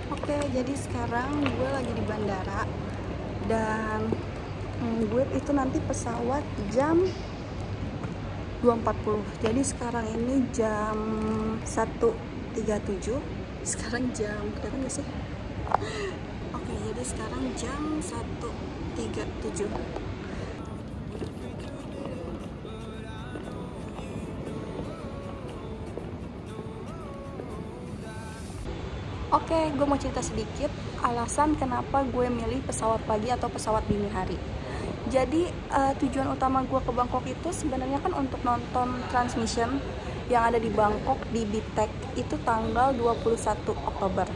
Oke, jadi sekarang gue lagi di bandara dan gue itu nanti pesawat jam 2.40. Jadi sekarang ini jam 1.37. Sekarang jam kelihatan gak sih? Oke, jadi sekarang jam 1.37. Oke, gue mau cerita sedikit alasan kenapa gue milih pesawat pagi atau pesawat dini hari. Jadi tujuan utama gue ke Bangkok itu sebenarnya kan untuk nonton transmission yang ada di Bangkok di BTEC itu tanggal 21 Oktober.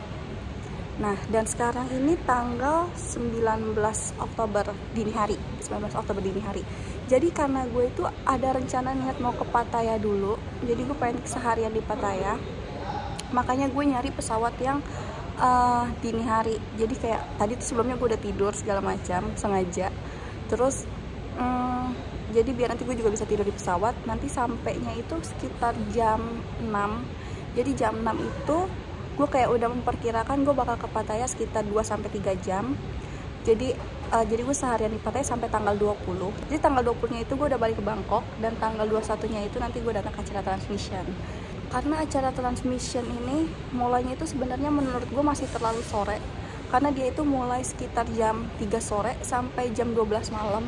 Nah, dan sekarang ini tanggal 19 Oktober dini hari. 19 Oktober dini hari. Jadi karena gue itu ada rencana niat mau ke Pattaya dulu. Jadi gue pengen seharian di Pattaya. Makanya gue nyari pesawat yang dini hari. Jadi kayak tadi tuh sebelumnya gue udah tidur segala macam sengaja. Terus jadi biar nanti gue juga bisa tidur di pesawat. Nanti sampainya itu sekitar jam 6. Jadi jam 6 itu gue kayak udah memperkirakan gue bakal ke Pattaya sekitar 2-3 jam. Jadi gue seharian di Pattaya sampai tanggal 20. Jadi tanggal 20-nya itu gue udah balik ke Bangkok. Dan tanggal 21-nya itu nanti gue datang ke acara transmission. Karena acara transmission ini mulainya itu sebenarnya menurut gue masih terlalu sore. Karena dia itu mulai sekitar jam 3 sore sampai jam 12 malam.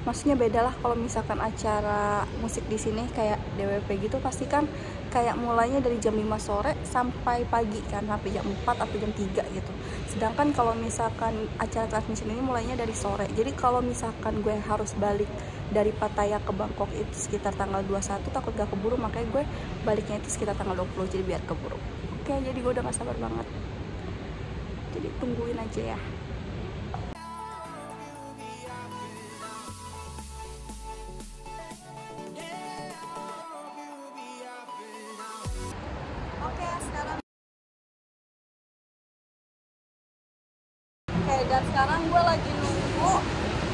Maksudnya beda lah kalau misalkan acara musik di sini kayak DWP gitu pasti kan kayak mulainya dari jam 5 sore sampai pagi kan, sampai jam 4 atau jam 3 gitu. Sedangkan kalau misalkan acara transmission ini mulainya dari sore. Jadi kalau misalkan gue harus balik dari Pattaya ke Bangkok itu sekitar tanggal 21 takut gak keburu, makanya gue baliknya itu sekitar tanggal 20 jadi biar keburu. Oke, jadi gue udah gak sabar banget. Jadi tungguin aja ya. Oke, sekarang dan sekarang gue lagi nunggu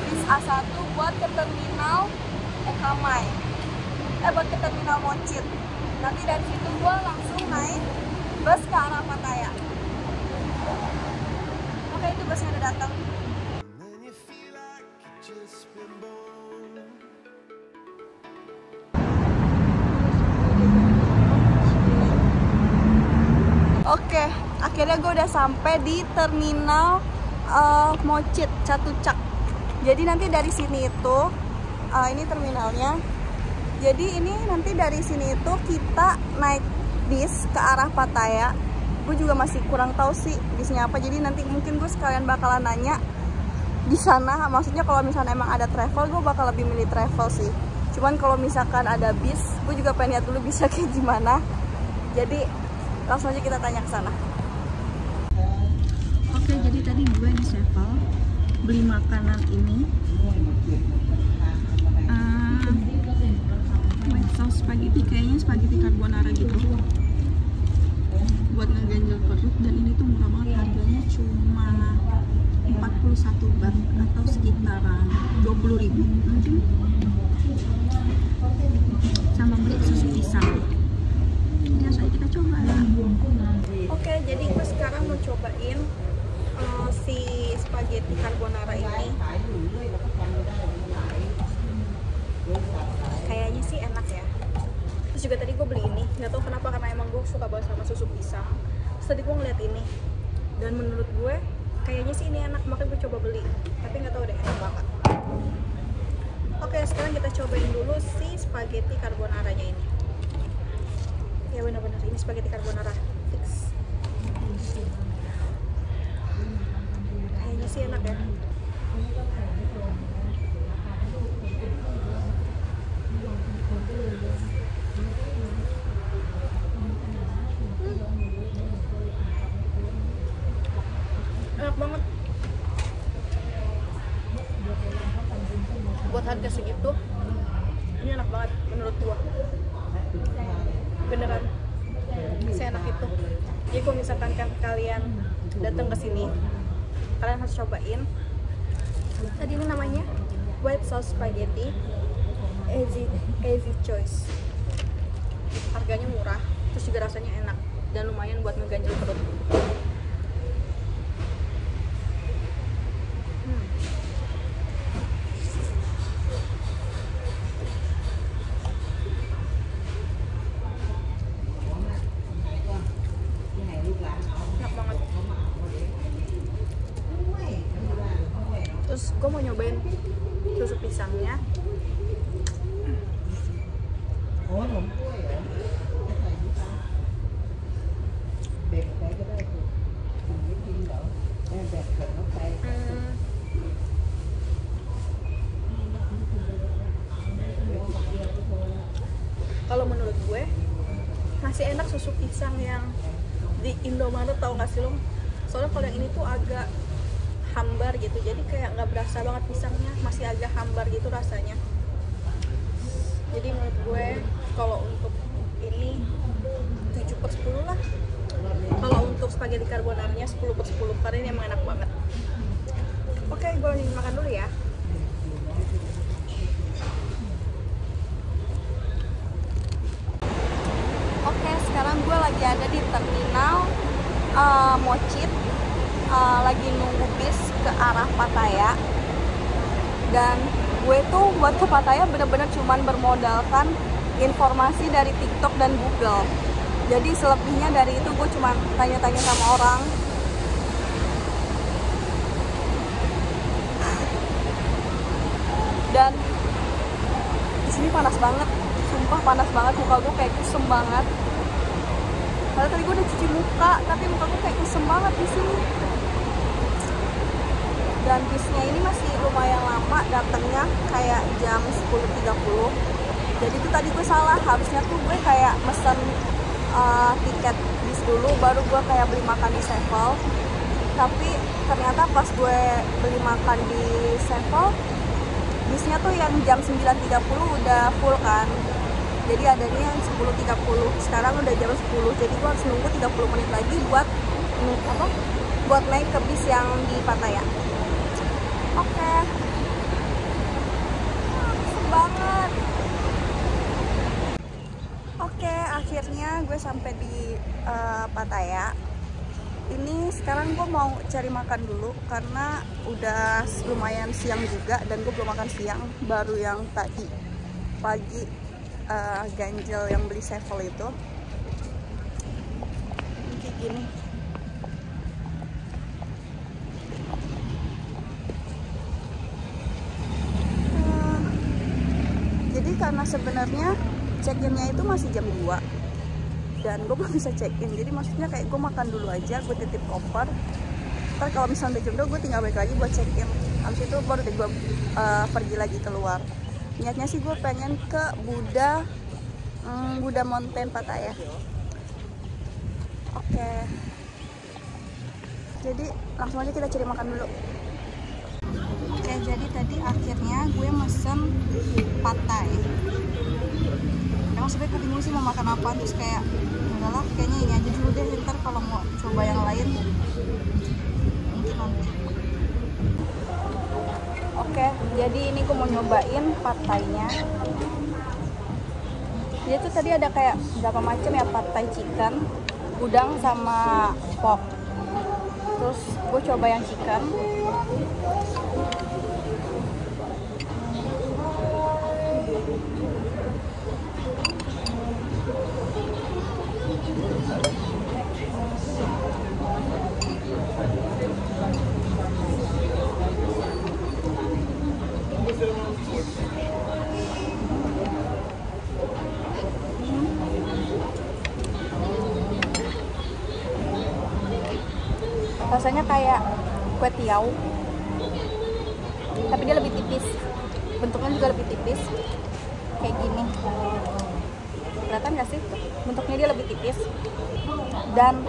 bis A1 buat ke terminal Ekamai. Buat ke terminal Mochit. Nanti dari situ gue langsung naik bus ke arah Pattaya. Oke, itu busnya udah datang. Oke, akhirnya gue udah sampai di terminal Mochit Chatuchak. Jadi nanti dari sini itu ini terminalnya. Jadi ini nanti dari sini itu kita naik bis ke arah Pattaya. Gue juga masih kurang tahu sih bisnya apa. Jadi nanti mungkin gue sekalian bakalan nanya di sana. Maksudnya kalau misalnya emang ada travel, gue bakal lebih milih travel sih. Cuman kalau misalkan ada bis, gue juga pengen lihat dulu bisa kayak gimana. Jadi langsung aja kita tanya ke sana. Oke, jadi tadi gue di Sevel beli makanan ini. White sauce spaghetti, kayaknya spaghetti carbonara gitu. Buat ngeganjel perut, dan ini tuh murah banget, harganya cuma 41 baht atau sekitaran 20.000 mungkin. Sama beli susu pisang. Jadi langsung aja kita coba. Oke, jadi gue sekarang mau cobain si spaghetti carbonara ini. Kayaknya sih enak ya. Terus juga tadi gue beli ini, nggak tahu kenapa, karena emang gue suka banget sama susu pisang. Terus tadi gue ngeliat ini dan menurut gue kayaknya sih ini enak, makanya gue coba beli. Tapi nggak tahu deh enak banget. Oke, sekarang kita cobain dulu si spaghetti carbonaranya ini. Ya benar-benar ini spaghetti carbonara fix. Kayaknya sih enak ya. Enak banget. Buat harga segitu, ini enak banget menurut gua. Beneran seenak itu. Jadi kalau misalkan kalian datang ke sini, kalian harus cobain. Tadi ini namanya white sauce spaghetti, easy choice. Harganya murah, terus juga rasanya enak dan lumayan buat ngeganjel perut. gue mau nyobain susu pisangnya. Kalau menurut gue masih enak susu pisang yang di Indomaret, tau gak sih lo? Soalnya kalau yang ini tuh agak hambar gitu, jadi kayak nggak berasa banget pisangnya, masih agak hambar gitu rasanya. Jadi menurut gue kalau untuk ini 7/10 lah. Kalau untuk spaghetti carbonaranya 10/10 karena ini emang enak banget. Oke, gue lanjut makan dulu ya. Oke, sekarang gue lagi ada di terminal Mochit, lagi nunggu bis ke arah Pattaya. Dan gue tuh buat ke Pattaya bener-bener cuman bermodalkan informasi dari TikTok dan Google. Jadi selebihnya dari itu gue cuma tanya-tanya sama orang. Dan di sini panas banget, sumpah panas banget, muka gue kayak kusem banget. Padahal tadi gue udah cuci muka, tapi muka gue kayak kusem banget di sini. Dan bisnya ini masih lumayan lama datangnya, kayak jam 10.30. Jadi itu tadi gue salah, harusnya tuh gue kayak mesen tiket bis dulu, baru gue kayak beli makan di Sevel. Tapi ternyata pas gue beli makan di Sevel, bisnya tuh yang jam 9.30 udah full kan. Jadi adanya yang 10.30, sekarang udah jam 10, jadi gue harus nunggu 30 menit lagi buat naik ke bis yang di Pattaya. Oke. Seru banget. Oke, akhirnya gue sampai di Pattaya. Ini sekarang gue mau cari makan dulu karena udah lumayan siang juga dan gue belum makan siang, baru yang tadi pagi ganjel yang beli Sevel itu. Kayak gini. Jadi karena sebenarnya check-innya itu masih jam 2 dan gue belum bisa check-in, jadi maksudnya kayak gue makan dulu aja, gue titip koper, ntar kalau misalnya udah jam 2 gue tinggal balik lagi buat check-in. Habis itu baru deh gue pergi lagi keluar. Niatnya sih gue pengen ke Buddha Mountain Pattaya. Oke. Jadi langsung aja kita cari makan dulu. Oke, jadi tadi akhirnya gue mesen pad thai. Emang sebenernya gue bingung sih mau makan apa, terus kayak udahlah kayaknya ini aja dulu deh, ntar kalau mau coba yang lain mungkin nanti. Oke, jadi ini gue mau nyobain pad thai-nya. Dia tuh tadi ada kayak berapa macam ya, pad thai chicken, udang sama pork. Terus gue coba yang chicken. Rasanya kayak kue tiaw, tapi dia lebih tipis, bentuknya juga lebih tipis, kayak gini. Kelihatan gak sih? Bentuknya dia lebih tipis dan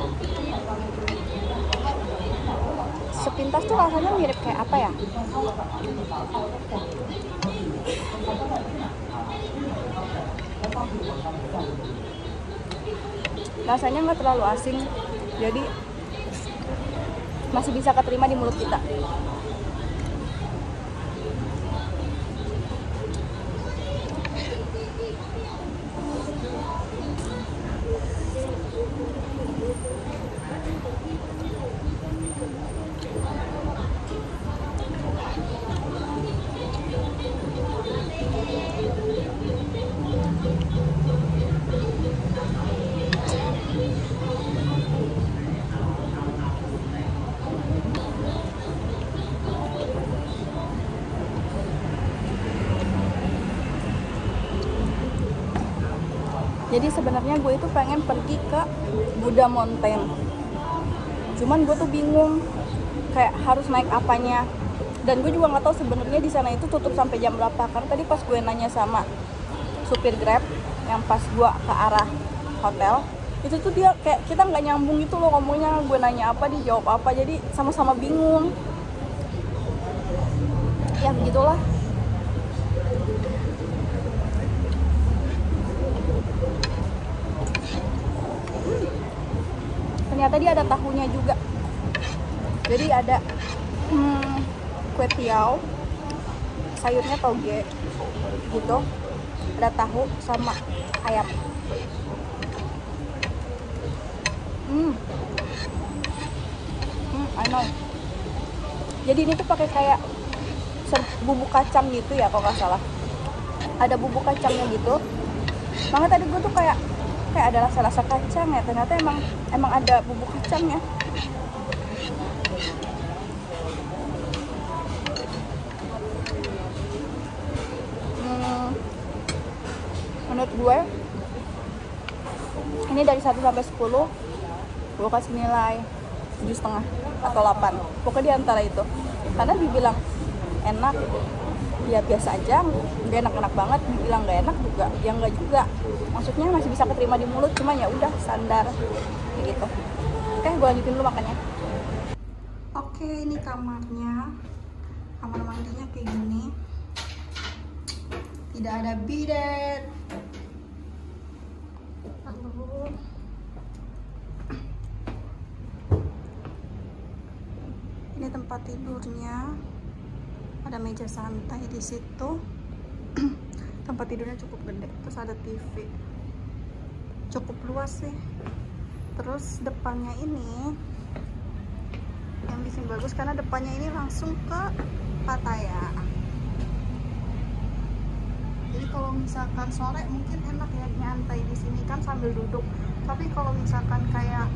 sepintas tuh rasanya mirip kayak apa ya? Rasanya nggak terlalu asing, jadi masih bisa keterima di mulut kita. Jadi sebenarnya gue itu pengen pergi ke Buddha Mountain, cuman gue tuh bingung kayak harus naik apanya, dan gue juga nggak tahu sebenarnya di sana itu tutup sampai jam berapa. Karena tadi pas gue nanya sama supir Grab yang pas gue ke arah hotel, itu tuh dia kayak kita nggak nyambung gitu loh ngomongnya. Gue nanya apa, dia jawab apa, jadi sama-sama bingung. Ya begitulah. Ternyata dia ada tahunya juga. Jadi ada kue tiaw, sayurnya toge gitu, ada tahu sama ayam. I know. Jadi ini tuh pakai kayak bubuk kacang gitu ya kalau nggak salah. Ada bubuk kacangnya gitu. Makanya tadi gue tuh kayak ada rasa kacang ya. Ternyata emang ada bubuk kacangnya. Menurut gue ini dari 1 sampai 10 gue kasih nilai 7,5 atau 8, pokoknya di antara itu. Karena dibilang enak ya biasa aja, nggak enak-enak banget. Dibilang nggak enak juga ya nggak juga, maksudnya masih bisa keterima di mulut, cuma ya udah standar kayak gitu. Oke, gue lanjutin dulu makannya. Oke, ini kamarnya, kamar mandinya kayak gini, tidak ada bidet. Lalu ini tempat tidurnya, ada meja santai di situ. Tempat tidurnya cukup gede, terus ada TV, cukup luas sih. Terus depannya ini yang bikin bagus karena depannya ini langsung ke Pattaya. Jadi kalau misalkan sore mungkin enak ya nyantai di sini kan sambil duduk. Tapi kalau misalkan kayak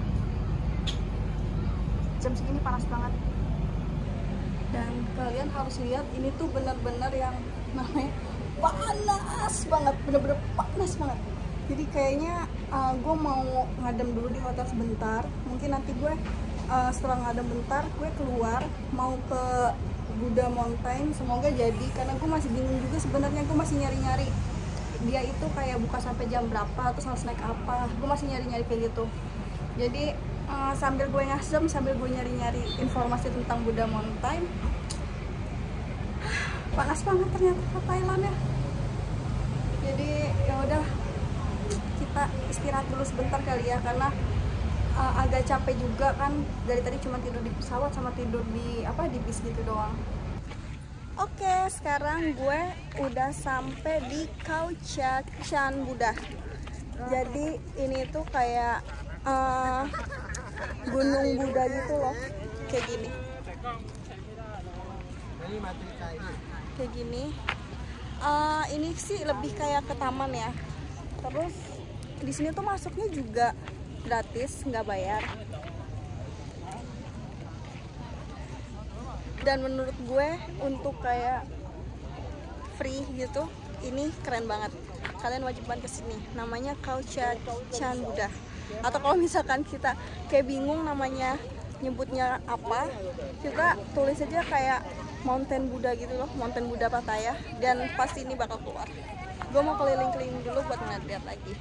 jam segini panas banget. Dan kalian harus lihat ini tuh benar-benar yang namanya panas banget, bener-bener panas banget. Jadi kayaknya gue mau ngadem dulu di hotel sebentar. Mungkin nanti gue setelah ngadem bentar gue keluar mau ke Buddha Mountain. Semoga jadi, karena gue masih bingung juga sebenarnya. Gue masih nyari-nyari dia itu kayak buka sampai jam berapa, terus harus naik apa. Gue masih nyari-nyari kayak gitu. Jadi sambil gue ngasem, sambil gue nyari-nyari informasi tentang Buddha Mountain. Panas banget ternyata ke Thailand ya. Jadi ya udah, kita istirahat dulu sebentar kali ya, karena agak capek juga kan, dari tadi cuma tidur di pesawat sama tidur di bis gitu doang. Oke, sekarang gue udah sampai di Khao Chan Buddha. Jadi ini tuh kayak gunung Buddha gitu loh, kayak gini. Kayak gini. Ini sih lebih kayak ke taman ya. Terus di sini tuh masuknya juga gratis, nggak bayar. Dan menurut gue untuk kayak free gitu, ini keren banget. Kalian wajib banget kesini. Namanya Khao Chan Buddha. Atau kalau misalkan kita kayak bingung namanya nyebutnya apa, kita tulis aja kayak Mountain Buddha gitu loh, Mountain Buddha Pattaya, dan pasti ini bakal keluar. Gue mau keliling-keliling dulu buat ngeliat lagi.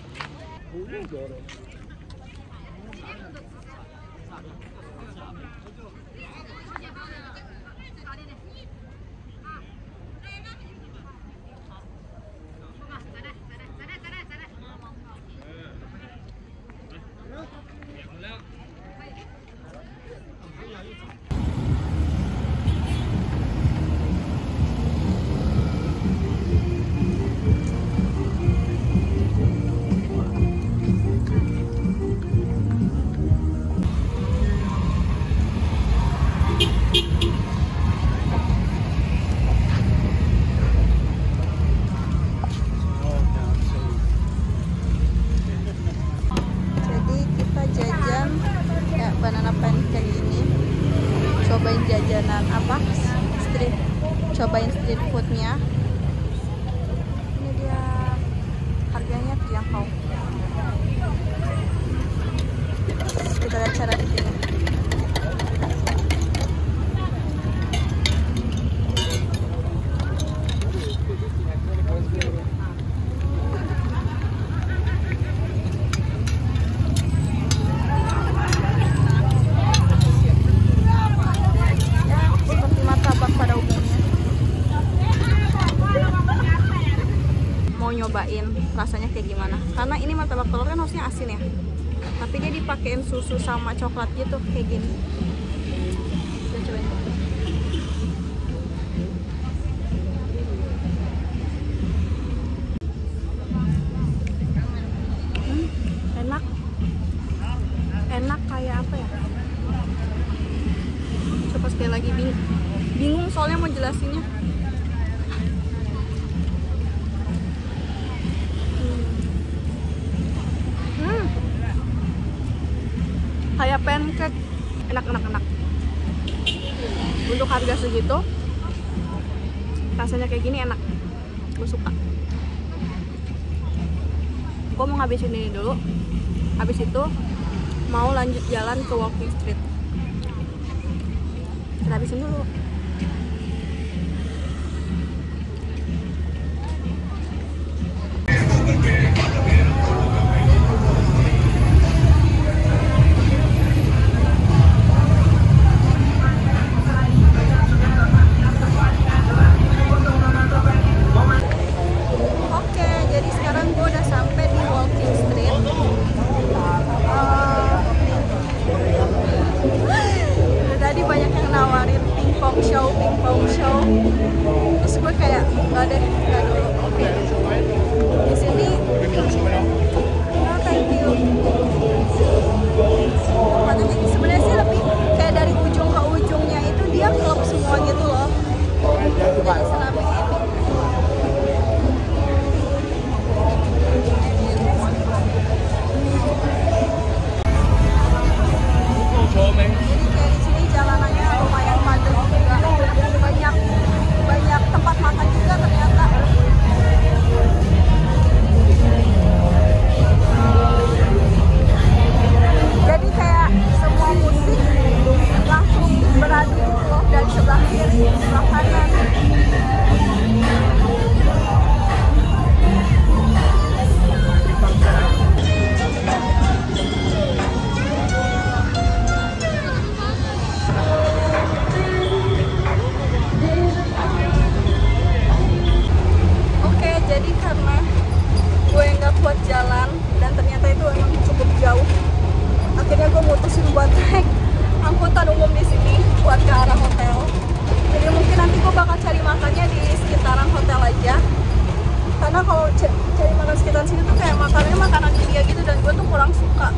gimana. Karena ini martabak telur kan harusnya asin ya, tapi dia dipakein susu sama coklat gitu kayak gini. Kita cobain. Enak kayak apa ya? Coba sekali lagi, bingung soalnya mau jelasinnya. Kayak pancake, enak. Untuk harga segitu, rasanya kayak gini enak, gue suka. Gue mau ngabisin ini dulu, habis itu mau lanjut jalan ke Walking Street. Kita habisin dulu. Oke, jadi sekarang gue udah sampai di Walking Street. Tadi banyak yang nawarin pingpong show. Terus gue kayak nggak dulu. Oke. Di sini, no thank you. Katanya sebenarnya sih lebih kayak dari ujung ke ujungnya itu dia klub semua gitu loh. Jadi selama ini. Jadi kayak di sini jalanannya lumayan padat juga, banyak tempat makan juga ternyata. Jadi kayak semua musik langsung beradu gitu loh, dari sebelah kiri, sebelah kanan. Jadi karena gue nggak kuat jalan dan ternyata itu emang cukup jauh, akhirnya gue mutusin buat naik angkutan umum di sini buat ke arah hotel. Jadi mungkin nanti gue bakal cari makannya di sekitaran hotel aja, karena kalau cari makan sekitaran sini tuh kayak makanannya makanan India gitu dan gue tuh kurang suka,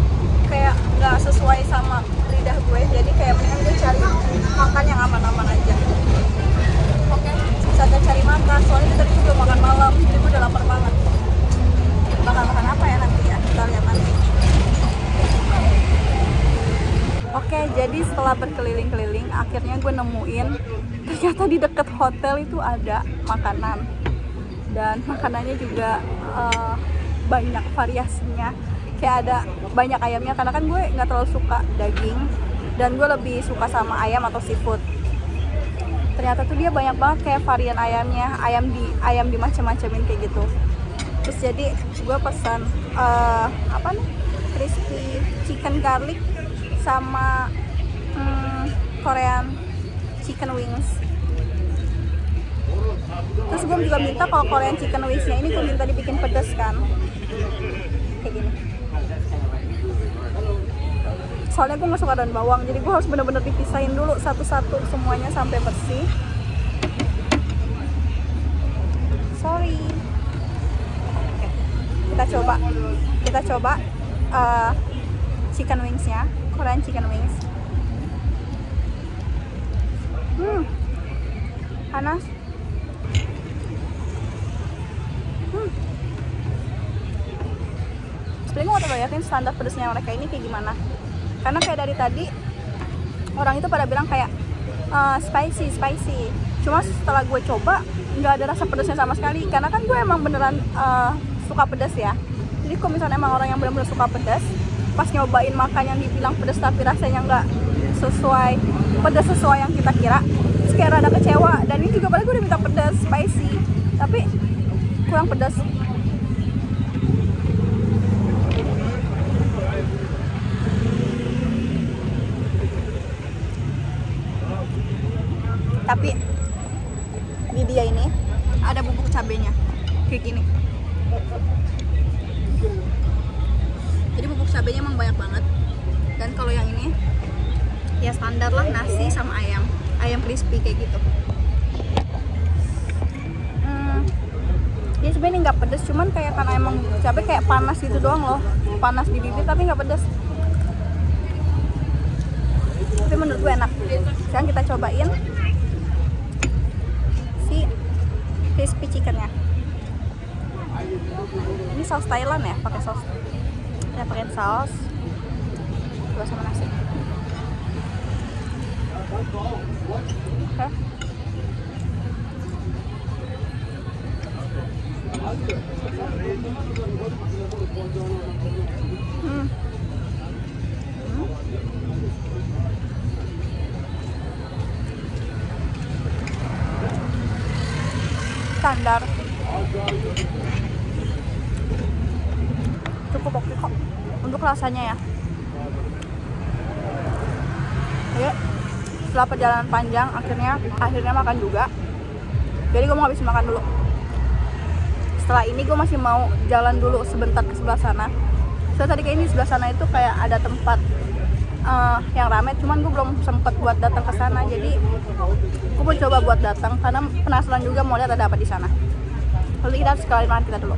kayak nggak sesuai sama lidah gue. Jadi kayak mendingan gue cari makan yang aman-aman aja. Oke, saatnya cari makan, soalnya kita tadi juga makan malam, jadi gue udah lapar banget. Bakal makan apa ya nanti ya, kita lihat nanti. Oke, jadi setelah berkeliling-keliling, akhirnya gue nemuin ternyata di deket hotel itu ada makanan. Dan makanannya juga banyak variasinya, kayak ada banyak ayamnya, karena kan gue nggak terlalu suka daging, dan gue lebih suka sama ayam atau seafood. Ternyata tuh dia banyak banget kayak varian ayamnya, ayam di macam-macamin kayak gitu. Terus jadi gue pesan apa nih, crispy chicken garlic sama Korean chicken wings. Terus gue juga minta kalau Korean chicken wingsnya ini gue minta dibikin pedas kan, kayak gini. Soalnya gue gak suka daun bawang, jadi gue harus bener-bener dipisahin dulu satu-satu semuanya sampai bersih. Sorry. Oke, kita coba chicken wingsnya, Korean chicken wings. Panas. Sebenarnya gue mau bayangin standar pedasnya mereka ini kayak gimana. Karena kayak dari tadi orang itu pada bilang kayak spicy. Cuma setelah gue coba nggak ada rasa pedasnya sama sekali. Karena kan gue emang beneran suka pedas ya. Jadi kalau misalnya emang orang yang benar-benar suka pedas, pas nyobain makan yang dibilang pedas tapi rasanya nggak pedas sesuai yang kita kira, terus kayak rada kecewa. Dan ini juga padahal gue udah minta pedas spicy, tapi kurang pedas. Tapi di dia ini ada bubuk cabenya kayak gini. standar lah, nasi sama ayam crispy kayak gitu. Dia sebenarnya nggak pedes, cuman kayak karena emang cabai kayak panas gitu doang loh, panas di bibir tapi nggak pedes. Tapi menurut gue enak. Sekarang kita cobain si crispy chickennya. Ini saus Thailand ya, pakai saus. Ya pakai saus. Coba sama nasi. Oke. Standar, cukup oke kok untuk rasanya ya. Oke, setelah perjalanan panjang akhirnya makan juga. Jadi gue mau habis makan dulu. Setelah ini gue masih mau jalan dulu sebentar ke sebelah sana. So tadi kayak ini sebelah sana itu kayak ada tempat yang rame, cuman gue belum sempet buat datang ke sana. Jadi gue mau coba buat datang karena penasaran juga mau lihat ada apa di sana. Lalu kita sekalian makan kita dulu.